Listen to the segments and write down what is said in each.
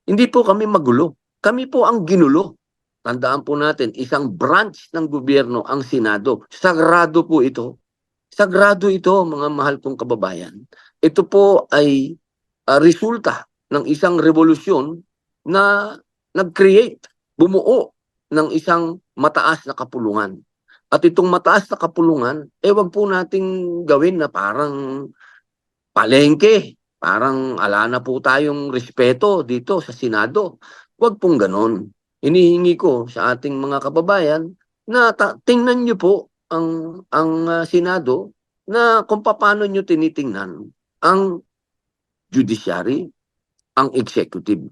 Hindi po kami magulo. Kami po ang ginulo. Tandaan po natin, isang branch ng gobyerno ang Senado. Sagrado po ito. Sagrado ito, mga mahal kong kababayan. Ito po ay resulta ng isang revolusyon na nag-create, bumuo ng isang mataas na kapulungan. At itong mataas na kapulungan, wag po nating gawin na parang palengke. Parang ala na po tayong respeto dito sa Senado. Wag pong ganon. Hinihingi ko sa ating mga kababayan na tingnan niyo po ang Senado na kung paano niyo tinitingnan ang judiciary, ang executive.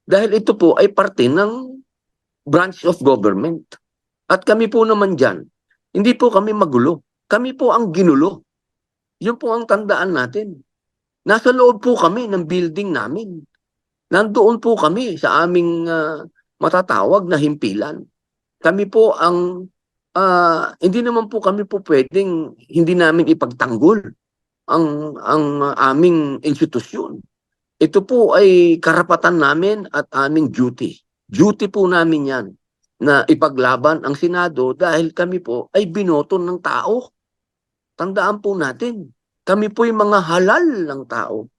Dahil ito po ay parte ng branch of government. At kami po naman dyan, hindi po kami magulo. Kami po ang ginulo. Yun po ang tandaan natin. Nasa loob po kami ng building namin. Nandoon po kami sa aming matatawag na himpilan. Kami po ang, hindi naman po kami po pwedeng hindi namin ipagtanggol ang aming institusyon. Ito po ay karapatan namin at aming duty. Duty po namin yan na ipaglaban ang Senado dahil kami po ay binoto ng tao. Tandaan po natin, kami po ay mga halal ng tao.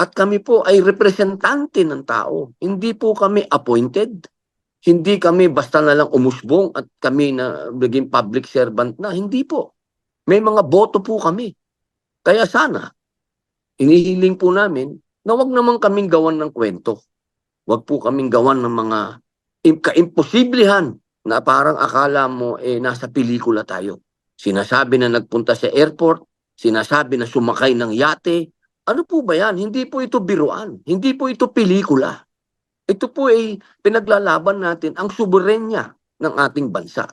At kami po ay representante ng tao. Hindi po kami appointed. Hindi kami basta na lang umusbong at kami na naging public servant na. Hindi po. May mga boto po kami. Kaya sana, inihiling po namin na wag naman kaming gawan ng kwento. Wag po kaming gawan ng mga kaimposiblihan na parang akala mo nasa pelikula tayo. Sinasabi na nagpunta sa airport, sinasabi na sumakay ng yate. Ano po ba yan? Hindi po ito biruan. Hindi po ito pelikula. Ito po ay pinaglalaban natin ang soberenya ng ating bansa.